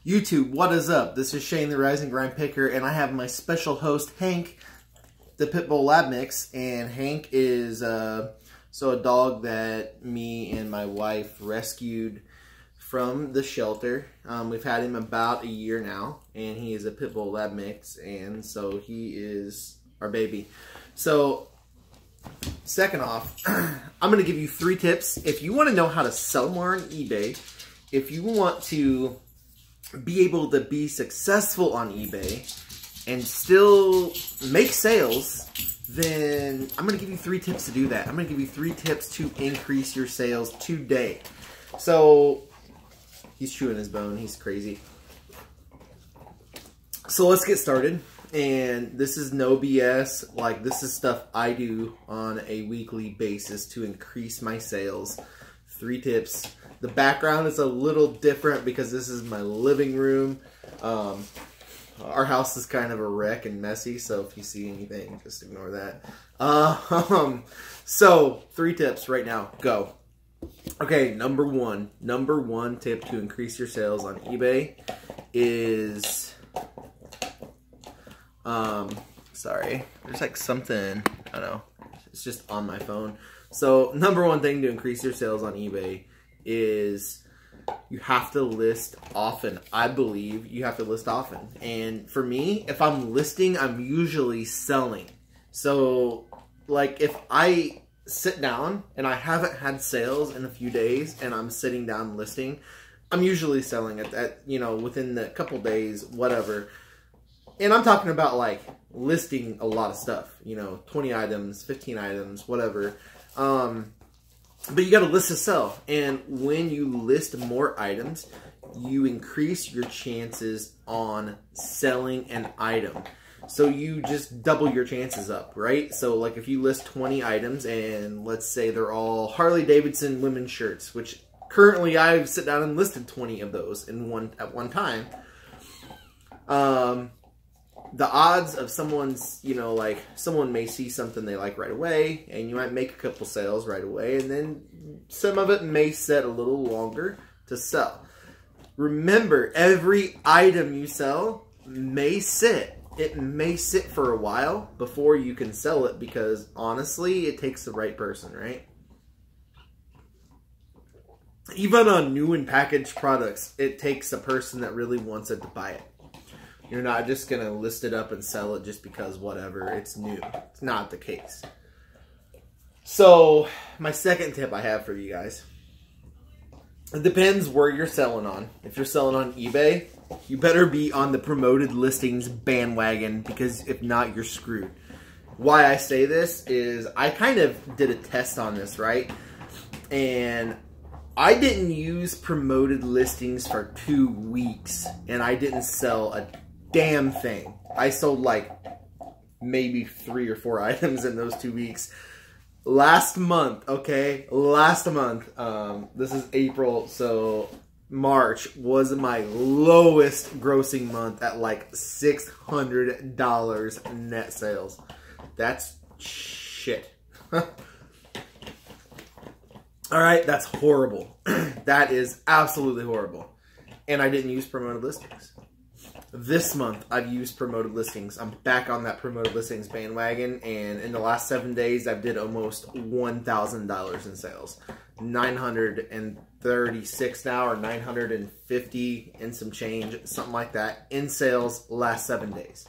YouTube, what is up? This is Shane the Rise and Grind Picker, and I have my special host, Hank, the Pitbull Lab Mix. And Hank is a dog that me and my wife rescued from the shelter. We've had him about a year now, and he is a Pitbull Lab Mix, and so he is our baby. So, second off, I'm going to give you 3 tips. If you want to know how to sell more on eBay, if you want to be able to be successful on eBay and still make sales, then I'm going to give you 3 tips to do that. I'm going to give you 3 tips to increase your sales today. So, he's chewing his bone. He's crazy. So let's get started. And this is no BS. Like, this is stuff I do on a weekly basis to increase my sales. 3 tips. The background is a little different because this is my living room. Our house is kind of a wreck and messy, so if you see anything, just ignore that. So 3 tips right now. Go. Okay, number one tip to increase your sales on eBay is, sorry, there's like something, I don't know, it's just on my phone. So number 1 thing to increase your sales on eBay is you have to list often. I believe you have to list often. And for me, if I'm listing, I'm usually selling. So like if I sit down and I haven't had sales in a few days and I'm sitting down listing, I'm usually selling at you know, within the couple days, whatever. And I'm talking about like listing a lot of stuff, you know, 20 items, 15 items, whatever. But you got to list to sell. And when you list more items, you increase your chances on selling an item. So you just double your chances up, right? So like if you list 20 items and let's say they're all Harley Davidson women's shirts, which currently I've sit down and listed 20 of those at one time. The odds of someone's, you know, like someone may see something they like right away and you might make a couple sales right away, and then some of it may set a little longer to sell. Remember, every item you sell may sit. It may sit for a while before you can sell it because honestly, it takes the right person, right? Even on new and packaged products, it takes a person that really wants it to buy it. You're not just going to list it up and sell it just because whatever, it's new. It's not the case. So, my second tip I have for you guys. It depends where you're selling on. If you're selling on eBay, you better be on the promoted listings bandwagon because if not, you're screwed. Why I say this is I kind of did a test on this, right? And I didn't use promoted listings for 2 weeks and I didn't sell a damn thing. I sold like maybe 3 or 4 items in those 2 weeks. Last month, okay, last month, this is April, so March was my lowest grossing month at like $600 net sales. That's shit. Alright, that's horrible. That is absolutely horrible. And I didn't use promoted listings. This month, I've used promoted listings. I'm back on that promoted listings bandwagon, and in the last 7 days, I've did almost $1,000 in sales. 936 now, or 950 and some change, something like that, in sales last 7 days.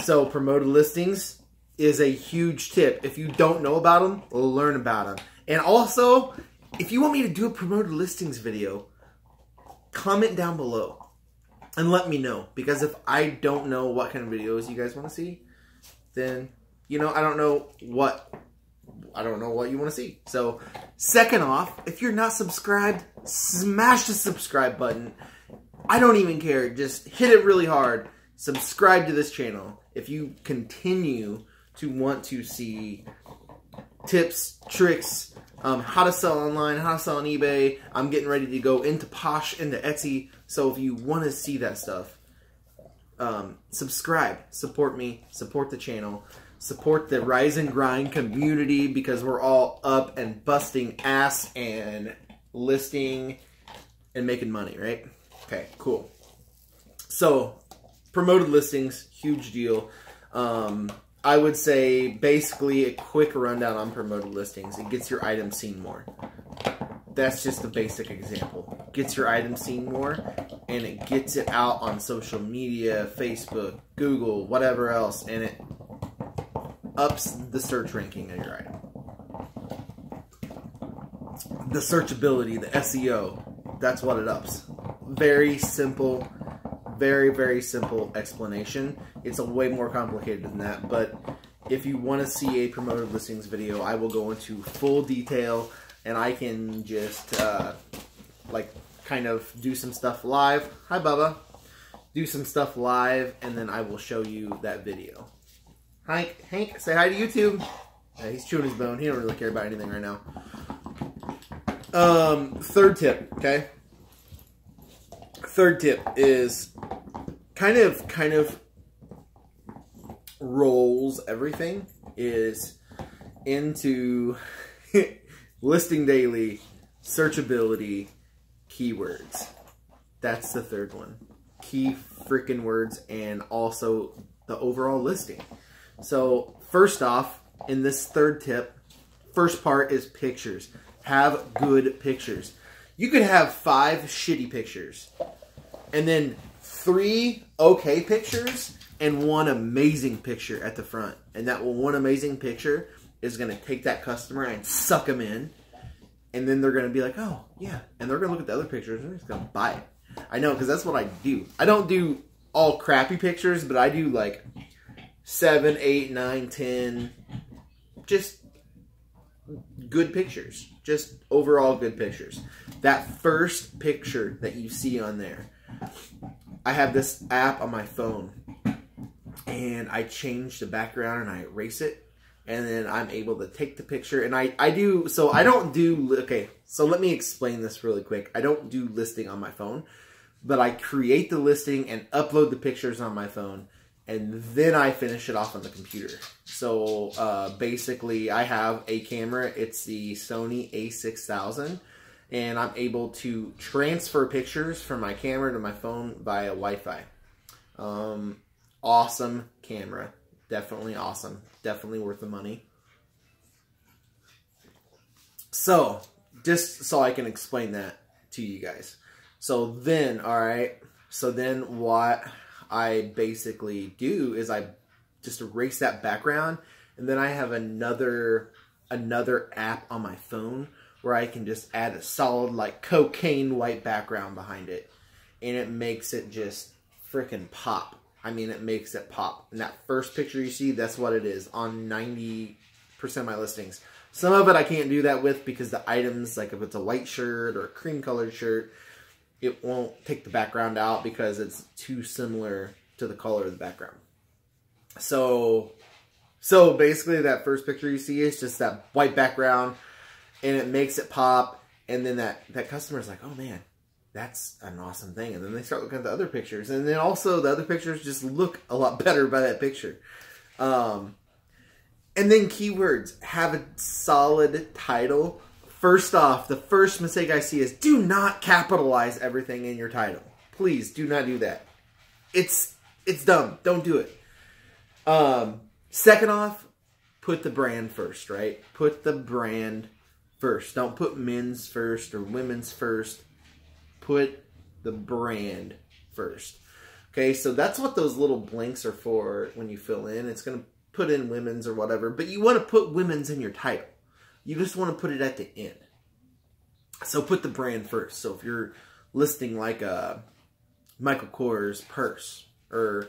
So, promoted listings is a huge tip. If you don't know about them, learn about them. And also, if you want me to do a promoted listings video, comment down below. And let me know, because if I don't know what kind of videos you guys want to see, then, you know, I don't know what you want to see. So, second off, if you're not subscribed, smash the subscribe button. I don't even care. Just hit it really hard. Subscribe to this channel if you continue to want to see tips, tricks, how to sell online, how to sell on eBay. I'm getting ready to go into Posh, into Etsy. So if you want to see that stuff, subscribe, support me, support the channel, support the Rise and Grind community because we're all up and busting ass and listing and making money, right? Okay, cool. So, promoted listings, huge deal. I would say basically a quick rundown on promoted listings. It gets your item seen more. That's just a basic example. Gets your item seen more, and it gets it out on social media, Facebook, Google, whatever else, and it ups the search ranking of your item. The searchability, the SEO, that's what it ups. Very simple, very, very simple explanation. It's a way more complicated than that, but if you want to see a promoted listings video, I will go into full detail, and I can just like kind of do some stuff live. Hi, Bubba. Do some stuff live, and then I will show you that video. Hank, say hi to YouTube. Yeah, he's chewing his bone. He don't really care about anything right now. Third tip, okay? Third tip is kind of rolls everything is into listing daily, searchability, keywords. That's the third one. Key freaking words, and also the overall listing. So first off, in this third tip, first part is pictures. Have good pictures. You could have 5 shitty pictures, and then 3 okay pictures, and 1 amazing picture at the front. And that one amazing picture is going to take that customer and suck them in. And then they're going to be like, oh, yeah. And they're going to look at the other pictures and they're just going to buy it. I know, because that's what I do. I don't do all crappy pictures, but I do like 7, 8, 9, 10. Just good pictures. Just overall good pictures. That first picture that you see on there. I have this app on my phone, and I change the background and I erase it, and then I'm able to take the picture, and I do, so I don't do, okay, so let me explain this really quick. I don't do listing on my phone, but I create the listing and upload the pictures on my phone, and then I finish it off on the computer. So basically I have a camera, it's the Sony a6000, and I'm able to transfer pictures from my camera to my phone via Wi-Fi. Awesome camera. Definitely awesome. Definitely worth the money. So, just so I can explain that to you guys. So then, alright, so then what I basically do is I just erase that background, and then I have another app on my phone where I can just add a solid, like, cocaine white background behind it. And it makes it just freaking pop. I mean, it makes it pop. And that first picture you see, that's what it is on 90% of my listings. Some of it I can't do that with because the items, like if it's a white shirt or a cream colored shirt, it won't take the background out because it's too similar to the color of the background. So basically that first picture you see is just that white background, and it makes it pop, and then that customer's like, oh man, that's an awesome thing. And then they start looking at the other pictures, and then also the other pictures just look a lot better by that picture. And then keywords. Have a solid title. First off, the first mistake I see is do not capitalize everything in your title. Please do not do that. It's dumb. Don't do it. Second off, put the brand first, right? Put the brand first. Don't put men's first or women's first. Put the brand first. Okay, so that's what those little blanks are for when you fill in. It's going to put in women's or whatever, but you want to put women's in your title. You just want to put it at the end. So put the brand first. So if you're listing like a Michael Kors purse, or,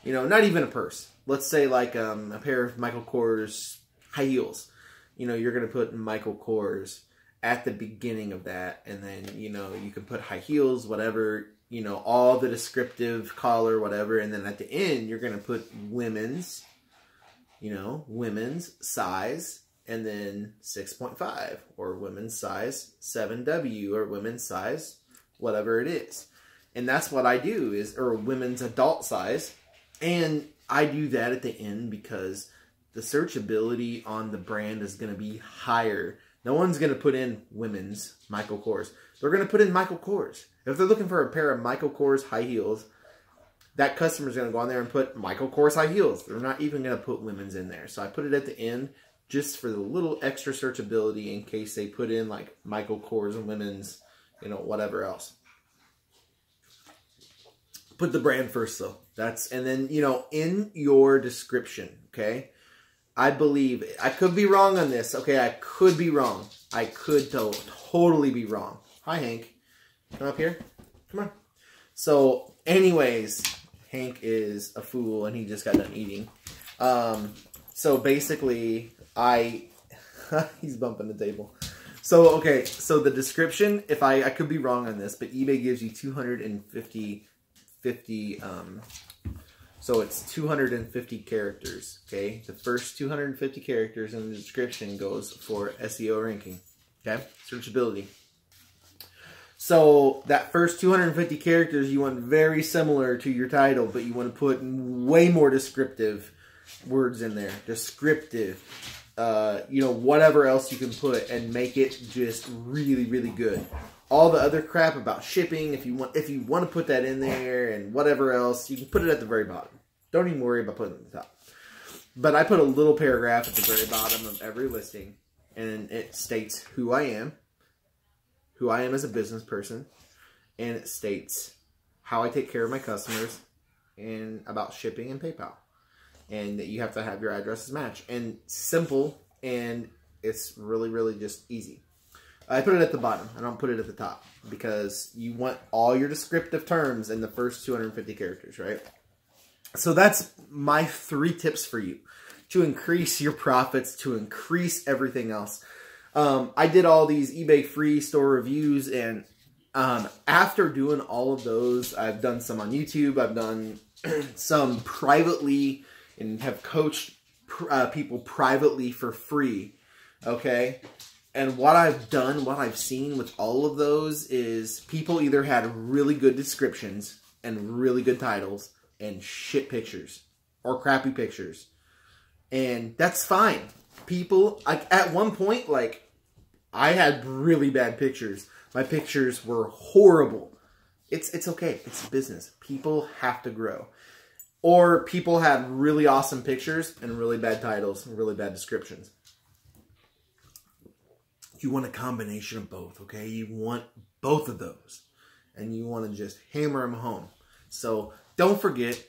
you know, not even a purse. Let's say like a pair of Michael Kors high heels. You know, you're going to put Michael Kors at the beginning of that, and then, you know, you can put high heels, whatever, you know, all the descriptive collar, whatever, and then at the end, you're going to put women's, you know, women's size, and then 6.5, or women's size 7W, or women's size, whatever it is. And that's what I do, is, or women's adult size, and I do that at the end because the searchability on the brand is going to be higher. No one's going to put in women's Michael Kors. They're going to put in Michael Kors. If they're looking for a pair of Michael Kors high heels, that customer's going to go on there and put Michael Kors high heels. They're not even going to put women's in there. So I put it at the end just for the little extra searchability in case they put in like Michael Kors and women's, you know, whatever else. Put the brand first though. And then, you know, in your description, okay? I believe, I could be wrong on this, okay? I could be wrong. I could totally be wrong. Hi, Hank. Come up here. Come on. So, anyways, Hank is a fool and he just got done eating. So basically, he's bumping the table. So, okay, so the description, if I could be wrong on this, but eBay gives you 250, so it's 250 characters, okay? The first 250 characters in the description goes for SEO ranking, okay? Searchability. So that first 250 characters, you want very similar to your title, but you want to put way more descriptive words in there. Descriptive, you know, whatever else you can put and make it just really, really good. All the other crap about shipping, if you want to put that in there and whatever else, you can put it at the very bottom. Don't even worry about putting it at the top. But I put a little paragraph at the very bottom of every listing, and it states who I am as a business person, and it states how I take care of my customers, and about shipping and PayPal, and that you have to have your addresses match. And simple, and it's really, really just easy. I put it at the bottom. I don't put it at the top because you want all your descriptive terms in the first 250 characters, right? So that's my 3 tips for you to increase your profits, to increase everything else. I did all these eBay free store reviews, and after doing all of those, I've done some on YouTube. I've done some privately and have coached people privately for free, okay? And what I've done, what I've seen with all of those is people either had really good descriptions and really good titles and shit pictures or crappy pictures. And that's fine. People, like at one point, like I had really bad pictures. My pictures were horrible. It's okay. It's business. People have to grow. Or people had really awesome pictures and really bad titles and really bad descriptions. You want a combination of both, okay? You want both of those. And you want to just hammer them home. So don't forget,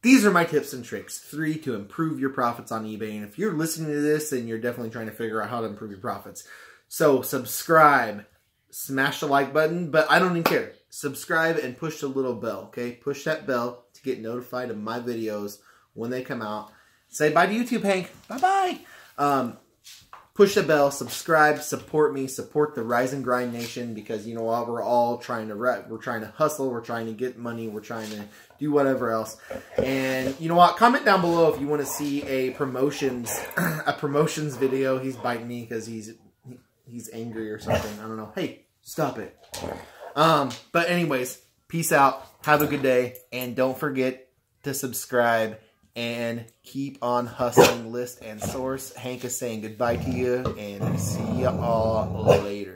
these are my tips and tricks. 3 to improve your profits on eBay. And if you're listening to this, then you're definitely trying to figure out how to improve your profits. So subscribe, smash the like button, but I don't even care. Subscribe and push the little bell, okay? Push that bell to get notified of my videos when they come out. Say bye to YouTube, Hank. Bye-bye. Push the bell, subscribe, support me, support the Rise and Grind Nation, because you know what, we're all trying to we're trying to hustle, we're trying to get money, we're trying to do whatever else. And you know what, comment down below if you want to see a promotions video. He's biting me because he's angry or something. I don't know. Hey, stop it. But anyways, peace out. Have a good day, and don't forget to subscribe. And keep on hustling, list and source. Hank is saying goodbye to you, and see y'all later.